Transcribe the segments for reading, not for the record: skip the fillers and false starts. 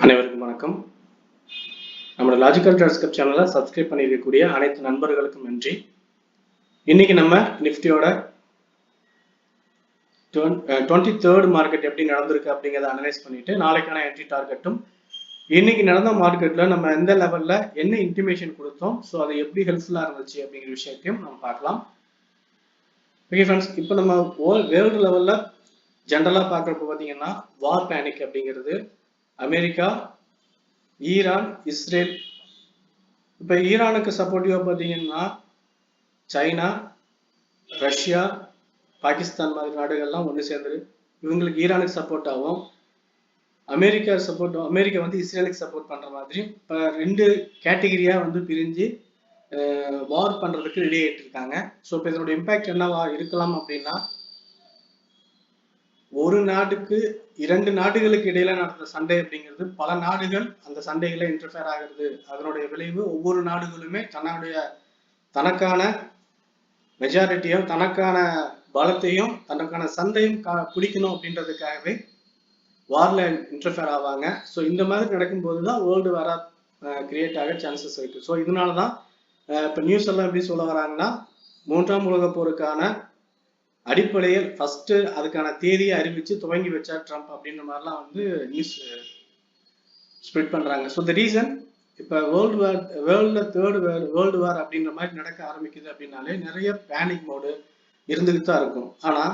அனைவருக்கும் வணக்கம். நம்மளோட லாஜிக்கல் டிரான்ஸ்கிரிப்ட் சேனலை சப்ஸ்கிரைப் பண்ணியிருக்கக்கூடிய அனைத்து நண்பர்களுக்கும் நன்றி. இன்னைக்கு நம்ம நிஃப்டியோட 23rd மார்க்கெட் எப்படி நடந்திருக்கு அப்படிங்கிறத அனலைஸ் பண்ணிட்டு நாளைக்கான என்ட்ரி டார்கெட்டும் இன்னைக்கு நடந்த மார்க்கெட்ல நம்ம எந்த லெவல்ல என்ன இன்டிமேஷன் கொடுத்தோம், ஸோ அது எப்படி ஹெல்ப்ஃபுல்லா இருந்துச்சு அப்படிங்கிற விஷயத்தையும் நம்ம பார்க்கலாம். ஓகே ஃப்ரெண்ட்ஸ், இப்போ நம்ம வேர்ல்டு லெவல்ல ஜென்ரலா பார்க்குறப்ப பார்த்தீங்கன்னா வார் பேனிக் அப்படிங்கிறது அமெரிக்கா, ஈரான், இஸ்ரேல். இப்போ ஈரானுக்கு சப்போர்ட்டிவா பார்த்தீங்கன்னா சைனா, ரஷ்யா, பாகிஸ்தான் மாதிரி நாடுகள்லாம் ஒன்று சேர்ந்து இவங்களுக்கு ஈரானுக்கு சப்போர்ட் ஆகும். அமெரிக்கா வந்து இஸ்ரேலுக்கு சப்போர்ட் பண்ற மாதிரி இப்போ 2 கேட்டகரியா வந்து பிரிஞ்சு வார் பண்றதுக்கு ரெடி ஆகிட்டு இருக்காங்க. ஸோ இப்போ இதனோட இம்பாக்ட் என்னவா இருக்கலாம் அப்படின்னா, ஒரு நாட்டுக்கு 2 நாடுகளுக்கு இடையில நடந்த சண்டை அப்படிங்கிறது பல நாடுகள் அந்த சண்டைகளை இன்டர்ஃபியர் ஆகிறது. அதனுடைய விளைவு ஒவ்வொரு நாடுகளுமே தனக்கான மெஜாரிட்டியும் தனக்கான பலத்தையும் தனக்கான சண்டையும் பிடிக்கணும் அப்படின்றதுக்காகவே வார்ல இன்டர்ஃபியர் ஆவாங்க. ஸோ இந்த மாதிரி நடக்கும்போது தான் வேர்ல்டு வாரா கிரியேட் ஆக சான்சஸ் இருக்கு. ஸோ இதனாலதான் இப்போ நியூஸ் எல்லாம் எப்படி சொல்ல வராங்கன்னா, 3ஆம் உலக போருக்கான அடிப்படையில் ஃபர்ஸ்ட் அதுக்கான தேதியை அறிவிச்சு துவங்கி வச்சா ட்ரம்ப் அப்படின்ற மாதிரிலாம் வந்து நியூஸ் ஸ்ப்ரெட் பண்றாங்க. ஸோ த ரீசன் இப்போ வேர்ல்டு வார் அப்படின்ற மாதிரி நடக்க ஆரம்பிக்குது அப்படின்னாலே நிறைய பேனிக் மோடு இருந்துகிட்டு தான் இருக்கும். ஆனா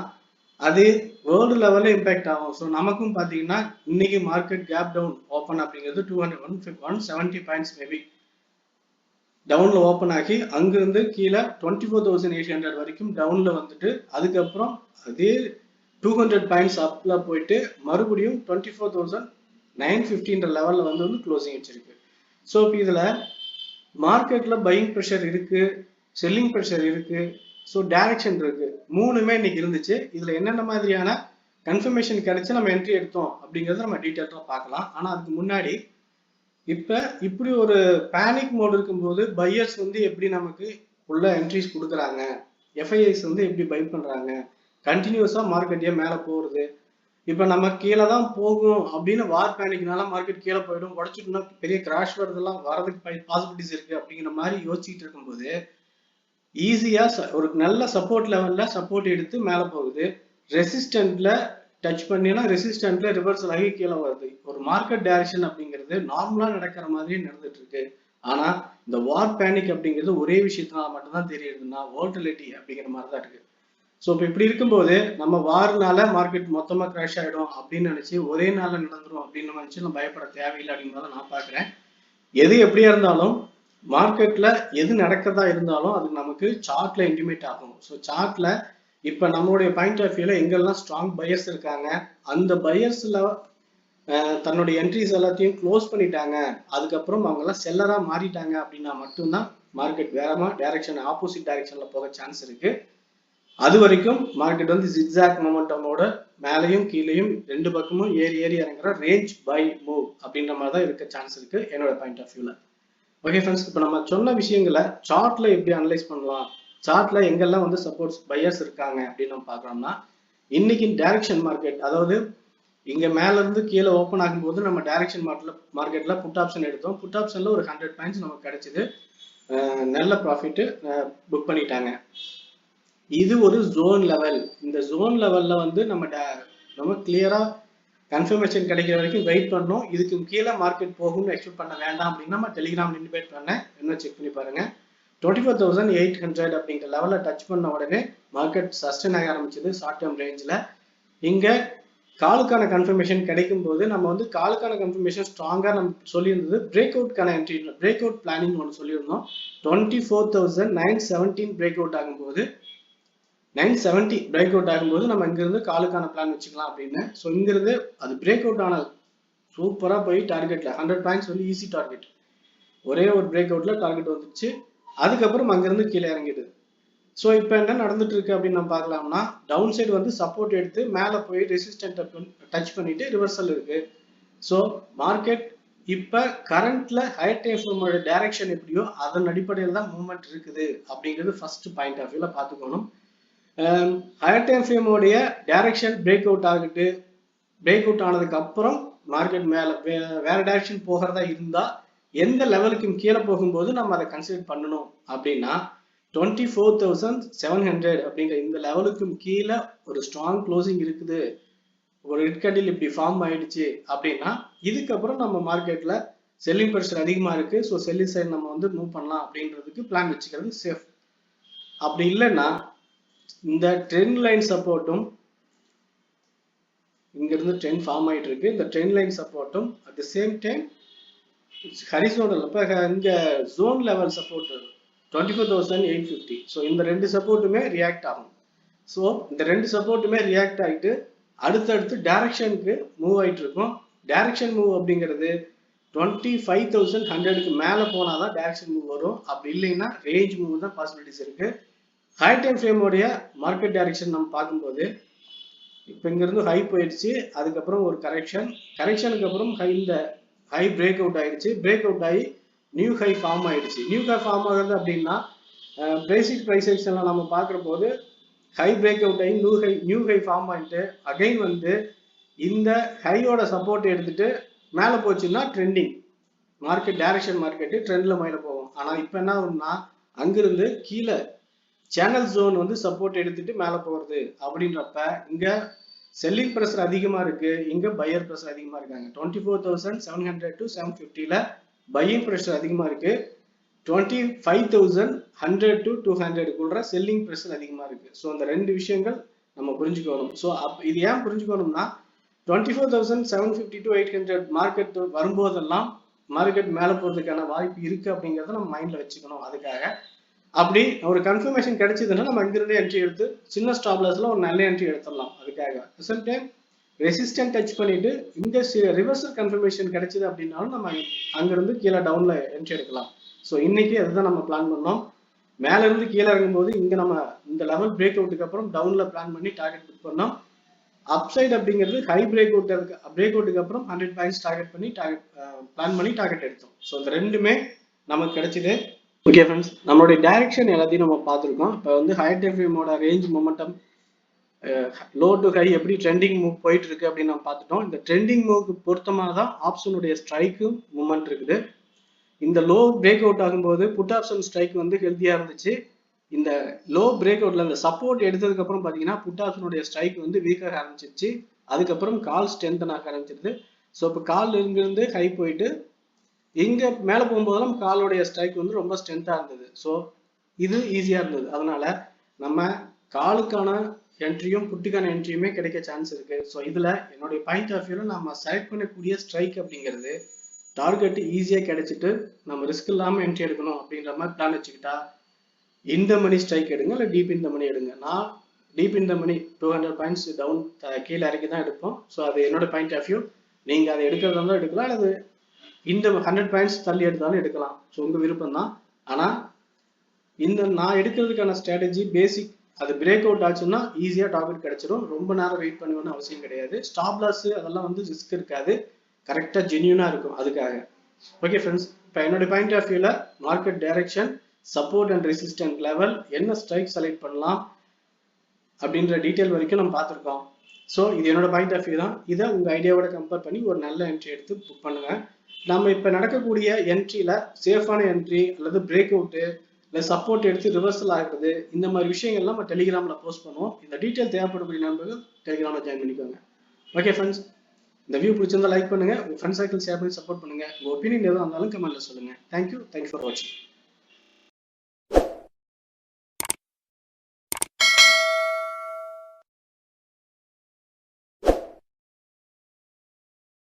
அது வேர்ல்டு லெவல்ல இம்பாக்ட் ஆகும். ஸோ நமக்கும் பார்த்தீங்கன்னா இன்னைக்கு மார்க்கெட் கேப் டவுன் ஓப்பன் அப்படிங்கிறது 170 பாயிண்ட்ஸ் மேபி டவுன்ல ஓப்பன் ஆகி அங்கிருந்து கீழே 24,800 வரைக்கும் டவுன்ல வந்துட்டு அதுக்கப்புறம் அதே 200 பாயிண்ட்ஸ் அப்ல போயிட்டு மறுபடியும் 24,950 லெவல்ல வந்து க்ளோசிங் வச்சிருக்கு. ஸோ இப்போ இதுல மார்க்கெட்ல பையிங் ப்ரெஷர் இருக்கு, செல்லிங் ப்ரெஷர் இருக்கு, ஸோ டைரக்ஷன் இருக்கு, மூணுமே இன்னைக்கு இருந்துச்சு. இதுல என்னென்ன மாதிரியான கன்ஃபர்மேஷன் கிடைச்சு நம்ம என்ட்ரி எடுத்தோம் அப்படிங்கறத நம்ம டீட்டெயிலா பார்க்கலாம். ஆனா அதுக்கு முன்னாடி இப்ப இப்படி ஒரு பேனிக் மோட் இருக்கும்போது பையர்ஸ் வந்து எப்படி நமக்கு உள்ள என்ட்ரிஸ் கொடுக்குறாங்க, எஃப்ஐஐஸ் வந்து எப்படி பை பண்றாங்க, கண்டினியூஸா மார்க்கெட் ஏன் மேல போறது, இப்ப நம்ம கீழே தான் போகும் அப்படின்னு வார் பேனிக்னால மார்க்கெட் கீழே போயிடும், உடச்சிட்டுனா பெரிய கிராஷ் வரதெல்லாம் வரதுக்கு பாசிபிலிட்டிஸ் இருக்கு அப்படிங்கிற மாதிரி யோசிச்சுட்டு இருக்கும்போது ஈஸியா ஒரு நல்ல சப்போர்ட் லெவல்ல சப்போர்ட் எடுத்து மேல போகுது, ரெசிஸ்டன்ட்ல டச் பண்ணினா ரெசிஸ்டன்ட்ல ரிவர்சல் ஆகி கீழே வருது. ஒரு மார்க்கெட் டைரக்ஷன் அப்படிங்கிறது நார்மலா நடக்கிற மாதிரி நடந்துட்டு இருக்கு. ஆனா இந்த வார் பேனிக் அப்படிங்கிறது ஒரே விஷயத்தினால மட்டும்தான் தெரியுதுன்னா வோல்டிலிட்டி அப்படிங்கிற மாதிரி தான் இருக்கு. ஸோ இப்போ இப்படி இருக்கும்போது நம்ம வார்னால மார்க்கெட் மொத்தமா கிராஷ் ஆயிடும் அப்படின்னு நினைச்சு ஒரே நாள்ல நடந்துரும் அப்படின்னு நினைச்சு நம்ம பயப்பட தேவையில்லை அப்படிங்கிறத நான் பாக்குறேன். எது எப்படியா இருந்தாலும் மார்க்கெட்ல எது நடக்கிறதா இருந்தாலும் அது நமக்கு சார்ட்ல இன்டிமேட் ஆகும். ஸோ சார்ட்ல இப்ப நம்மளுடைய பாயிண்ட் ஆஃப் வியூல எங்கெல்லாம் ஸ்ட்ராங் பையர்ஸ் இருக்காங்க, அந்த பையர்ஸ்ல தன்னுடைய என்ட்ரிஸ் எல்லாத்தையும் க்ளோஸ் பண்ணிட்டாங்க, அதுக்கப்புறம் அவங்க எல்லாம் செல்லரா மாறிட்டாங்க அப்படின்னா மட்டும்தான் மார்க்கெட் வேறமா டைரக்ஷன் ஆப்போசிட் டைரக்ஷன்ல போக சான்ஸ் இருக்கு. அது வரைக்கும் மார்க்கெட் வந்து ஜிக்ஸாக் மொமெண்டமோட மேலையும் கீழையும் 2 பக்கமும் ஏறி இறங்குற ரேஞ்ச் பை மூவ் அப்படின்ற மாதிரி தான் இருக்க சான்ஸ் இருக்கு என்னோட பாயிண்ட் ஆஃப் வியூல. ஓகே ஃப்ரெண்ட்ஸ், இப்போ நம்ம சொன்ன விஷயங்களை சார்ட்ல எப்படி அனலைஸ் பண்ணலாம், சார்ட்ல எங்கெல்லாம் வந்து சப்போர்ட்ஸ் பையர்ஸ் இருக்காங்க அப்படின்னு நம்ம பார்க்கறோம்னா, இன்னைக்கு டைரக்ஷன் மார்க்கெட், அதாவது இங்க மேல இருந்து கீழே ஓப்பன் ஆகும்போது நம்ம டைரக்ஷன் மார்க்கெட்ல புட் ஆப்ஷன் எடுத்தோம். புட் ஆப்ஷன்ல ஒரு 100 பாயிண்ட்ஸ் நமக்கு கிடைச்சது, நல்ல ப்ராஃபிட் புக் பண்ணிட்டாங்க. இது ஒரு ஜோன் லெவல். இந்த ஜோன் லெவல்ல வந்து நம்ம கிளியரா கன்ஃபர்மேஷன் கிடைக்கிற வரைக்கும் வெயிட் பண்ணணும். இதுக்கு கீழே மார்க்கெட் போகும்னு எக்ஸ்பெக்ட் பண்ண வேண்டாம் அப்படின்னு நம்ம டெலிகிராம் இன்வைட் பண்ணேன், என்ன செக் பண்ணி பாருங்க. 24,800 அப்படிங்கிற லெவல்ல டச் பண்ண உடனே மார்க்கெட் சஸ்டெயின் ஆக ஆரம்பிச்சது ஷார்ட் டேர்ம் ரேஞ்சில். இங்க காலுக்கான கன்ஃபர்மேஷன் கிடைக்கும் போது நம்ம வந்து காலுக்கான கன்ஃபர்மேஷன் ஸ்ட்ராங்கா நம்ம சொல்லியிருந்தது பிரேக் அவுட்கான என்ட்ரி, பிரேக் அவுட் பிளானிங் ஒன்று சொல்லியிருந்தோம். 24,917 பிரேக் அவுட் ஆகும்போது 970 பிரேக் அவுட் ஆகும்போது நம்ம இங்கிருந்து காலுக்கான பிளான் வச்சுக்கலாம் அப்படின்னு. ஸோ இங்கிருந்து அது பிரேக் அவுட் ஆனது சூப்பரா போய் டார்கெட்ல 100 பாயிண்ட்ஸ் வந்து ஈஸி டார்கெட், ஒரே ஒரு பிரேக் அவுட்ல டார்கெட் வந்துச்சு. அதுக்கப்புறம் அங்கிருந்து கீழே இறங்கிடுது. ஸோ இப்போ என்ன நடந்துட்டு இருக்கு அப்படின்னு நம்ம பார்க்கலாம்னா, டவுன் சைடு வந்து சப்போர்ட் எடுத்து மேலே போய் ரெசிஸ்டன்ட் டச் பண்ணிட்டு ரிவர்சல் இருக்கு. ஸோ மார்க்கெட் இப்ப கரண்ட்ல ஹையர் டைம் ஃப்ரேமோட டைரக்ஷன் எப்படியோ அதன் அடிப்படையில் தான் மூவ்மெண்ட் இருக்குது அப்படிங்கிறது ஃபர்ஸ்ட் பாயிண்ட் ஆஃப் வியூல பார்த்துக்கணும். ஹையர் டைம் ஃப்ரேமோடைய டைரக்ஷன் பிரேக் அவுட் ஆகிட்டு பிரேக் அவுட் ஆனதுக்கு அப்புறம் மார்க்கெட் மேல வேற டைரக்ஷன் போகிறதா இருந்தா எந்த லெவலுக்கு கீழே போகும்போது நம்ம அதை கன்சிடர் பண்ணணும் அப்படின்னா 24,700 அப்படிங்கிற இந்த லெவலுக்கும் கீழே ஒரு ஸ்ட்ராங் க்ளோசிங் இருக்குது, ஒரு ரெட் கேண்டில் இப்படி ஃபார்ம் ஆயிடுச்சு அப்படின்னா இதுக்கப்புறம் நம்ம மார்க்கெட்ல செல்லிங் ப்ரெஷர் அதிகமா இருக்கு, ஸோ செல்லிங் சைடு நம்ம வந்து மூவ் பண்ணலாம் அப்படின்றதுக்கு பிளான் வச்சுக்கிறது சேஃப். அப்படி இல்லைன்னா இந்த ட்ரெண்ட் லைன் சப்போர்ட்டும் இங்க இருந்து ட்ரெண்ட் ஃபார்ம் ஆயிட்டு இருக்கு, இந்த ட்ரெண்ட் லைன் சப்போர்ட்டும் அட் தி சேம் டைம் ஹரிசோனல் அப்ப இங்க ஜோன் லெவல் சப்போர்ட் 24,850. ஸோ இந்த ரெண்டு சப்போர்ட்டுமே ரியாக்ட் ஆகும். ஸோ இந்த ரெண்டு சப்போர்ட்டுமே ரியாக்ட் ஆகிட்டு அடுத்தடுத்து டைரக்ஷனுக்கு மூவ் ஆயிட்டு இருக்கும். டைரக்ஷன் மூவ் அப்படிங்கிறது 25,100க்கு மேல போனாதான் டைரக்ஷன் மூவ் வரும், அப்படி இல்லைன்னா ரேஞ்ச் மூவ் தான் பாசிபிலிட்டிஸ் இருக்கு. ஹை டைம் ஃப்ரேமோடைய மார்க்கெட் டைரக்ஷன் நம்ம பார்க்கும்போது இப்போ இங்க இருந்து ஹை போயிடுச்சு, அதுக்கப்புறம் ஒரு கரெக்ஷனுக்கு அப்புறம் இந்த ஹை பிரேக் அவுட் ஆயிடுச்சு, பிரேக் அவுட் ஆகி நியூ ஹை ஃபார்ம் ஆயிடுச்சு. நியூ ஹை ஃபார்ம் ஆகுறது அப்படின்னா பேசிக் ப்ரைஸ் எல்லாம் நம்ம பார்க்குற போது ஹை பிரேக் அவுட் ஆகி நியூ ஹை ஃபார்ம் ஆகிட்டு அகைன் வந்து இந்த ஹையோட சப்போர்ட் எடுத்துட்டு மேலே போச்சுன்னா ட்ரெண்டிங் மார்க்கெட் டைரக்ஷன் மார்க்கெட்டு ட்ரெண்ட்ல மேலே போகும். ஆனால் இப்போ என்ன ஆகும்னா அங்கிருந்து கீழே சேனல் ஜோன் வந்து சப்போர்ட் எடுத்துட்டு மேலே போகிறது அப்படின்றப்ப இங்க செல்லிங் ப்ரெஷர் அதிகமா இருக்கு, இங்க பையர் ப்ரெஷர் அதிகமா இருக்காங்க. 24,700 to 750ல பையிங் ப்ரெஷர் அதிகமா இருக்கு, 25,100 to 200 செல்லிங் ப்ரெஷர் அதிகமா இருக்கு. ஸோ அந்த ரெண்டு விஷயங்கள் நம்ம புரிஞ்சுக்கணும். ஸோ இது ஏன் புரிஞ்சுக்கணும்னா 24,750 to 800 மார்க்கெட் வரும்போதெல்லாம் மார்க்கெட் மேல போறதுக்கான வாய்ப்பு இருக்கு அப்படிங்கறத நம்ம மைண்ட்ல வச்சுக்கணும். அதுக்காக அப்படி ஒரு கன்ஃபர்மேஷன் கிடைச்சதுன்னா நம்ம அங்கிருந்து என்ட்ரி எடுத்து சின்ன ஸ்டாப் லாஸ்ல ஒரு நல்ல என்ட்ரி எடுத்துடலாம். அதுக்காக ரிசல்ட் டைம் ரெசிஸ்டன்ட் டச் பண்ணிட்டு இங்க ரிவர்சல் கன்ஃபர்மேஷன் கிடைச்சது அப்படின்னாலும் நம்ம அங்கிருந்து கீழே டவுன்ல என்ட்ரி எடுக்கலாம். ஸோ இன்னைக்கு அதுதான் நம்ம பிளான் பண்ணோம். மேல இருந்து கீழே இறங்கும்போது இங்க நம்ம இந்த லெவல் பிரேக் அவுட்டுக்கு அப்புறம் டவுன்ல பிளான் பண்ணி டார்கெட் புக் பண்ணோம். அப்சைட் அப்படிங்கிறது ஹை பிரேக் அவுட்டுக்கு அப்புறம் 100 பாயிண்ட்ஸ் டார்கெட் பண்ணி பிளான் பண்ணி டார்கெட் எடுத்தோம். ஸோ இந்த ரெண்டுமே நமக்கு கிடைச்சது. ஓகே ஃப்ரெண்ட்ஸ், நம்மளுடைய டைரக்ஷன் எல்லாத்தையும் நம்ம பார்த்துருக்கோம். இப்போ வந்து ஹை டைம் ஃப்ரேமோட range momentum low to high எப்படி ட்ரெண்டிங் மூவ் போயிட்டு இருக்கு அப்படின்னு நம்ம பார்த்துட்டோம். இந்த ட்ரெண்டிங் மூவ்க்கு பொருத்தமாக தான் ஆப்ஷனுடைய ஸ்ட்ரைக்கும் மூவ்மெண்ட் இருக்குது. இந்த லோ பிரேக் அவுட் ஆகும்போது புட் ஆப்ஷன் ஸ்ட்ரைக் வந்து ஹெல்த்தியா இருந்துச்சு. இந்த லோ பிரேக் அவுட்ல இந்த சப்போர்ட் எடுத்ததுக்கு அப்புறம் பாத்தீங்கன்னா புட் ஆப்ஷனுடைய ஸ்ட்ரைக் வந்து வீக்காக ஆரம்பிச்சிருச்சு, அதுக்கப்புறம் கால் ஸ்ட்ரென்தன் ஆக ஆரம்பிச்சிருது. ஸோ இப்போ கால் இங்கிருந்து ஹை போயிட்டு இங்க மேல போகும்போதெல்லாம் காலோடைய ஸ்ட்ரைக் வந்து ரொம்ப ஸ்ட்ரென்த்தா இருந்தது. ஸோ இது ஈஸியா இருந்தது. அதனால நம்ம காலுக்கான என்ட்ரியும் புட்டுக்கான என்ட்ரியுமே கிடைக்க சான்ஸ் இருக்கு. ஸோ இதுல என்னுடைய பாயிண்ட் ஆஃப் வியூல நம்ம செலக்ட் பண்ணக்கூடிய ஸ்ட்ரைக் அப்படிங்கிறது டார்கெட் ஈஸியா கிடைச்சிட்டு நம்ம ரிஸ்க் இல்லாம என்ட்ரி எடுக்கணும் அப்படின்ற மாதிரி பிளான் வச்சுக்கிட்டா இந்த மணி ஸ்ட்ரைக் எடுங்க, இல்லை டீப் இந்த மணி எடுங்க. நான் டீப் இந்த மணி 200 பாயிண்ட்ஸ் டவுன் கீழே இறக்கி தான் எடுப்போம். ஸோ அது என்னோட பாயிண்ட் ஆஃப் வியூ. நீங்க அதை எடுக்கிறதா இருந்தாலும் எடுக்கலாம், அல்லது இந்த 100 பாயிண்ட்ஸ் தள்ளி எடுத்தாலும் எடுக்கலாம். ஸோ உங்க விருப்பம் தான். ஆனா இந்த நான் எடுக்கிறதுக்கான ஸ்ட்ராட்டஜி பேசிக், அது பிரேக் அவுட் ஆச்சுன்னா ஈஸியா டார்கெட் கிடைச்சிடும், ரொம்ப நேரம் வெயிட் பண்ணுவேன்னு அவசியம் கிடையாது. ஸ்டாப் லாஸ் அதெல்லாம் வந்து ரிஸ்க் இருக்காது, கரெக்டா ஜென்யூனா இருக்கும். அதுக்காக ஓகே ஃப்ரெண்ட்ஸ், இப்போ என்னோட பாயிண்ட் ஆஃப் வியூல market direction, support and resistant level, என்ன ஸ்ட்ரைக் செலக்ட் பண்ணலாம் அப்படின்ற டீட்டெயில் வரைக்கும் நம்ம பார்த்துருக்கோம். ஸோ இது என்னோட பாயிண்ட் ஆஃப் வியூ தான். இதை உங்க ஐடியாவோட கம்பேர் பண்ணி ஒரு நல்ல என்ட்ரி எடுத்து புக் பண்ணுங்க. நம்ம இப்ப நடக்கக்கூடிய என்ட்ரியில சேஃபான என்ட்ரி அல்லது பிரேக் அவுட்டு இல்லை சப்போர்ட் எடுத்து ரிவர்சல் ஆகுறது, இந்த மாதிரி விஷயங்கள்லாம் நம்ம டெலிகிராம்ல போஸ்ட் பண்ணுவோம். இந்த டீட்டெயில் தேவைப்படக்கூடிய நண்பர்கள் டெலிகிராம்ல ஜாயின் பண்ணிக்கோங்க. ஓகே ஃப்ரெண்ட்ஸ், இந்த வியூ பிடிச்சிருந்தா லைக் பண்ணுங்க, உங்க ஃப்ரெண்ட்ஸ் சர்க்கிள் ஷேர் பண்ணி சப்போர்ட் பண்ணுங்க. உங்க ஒப்பீனியன் எதுவும் இருந்தாலும் கமெண்ட்ல சொல்லுங்க. தேங்க்யூ ஃபார் வாட்சிங்.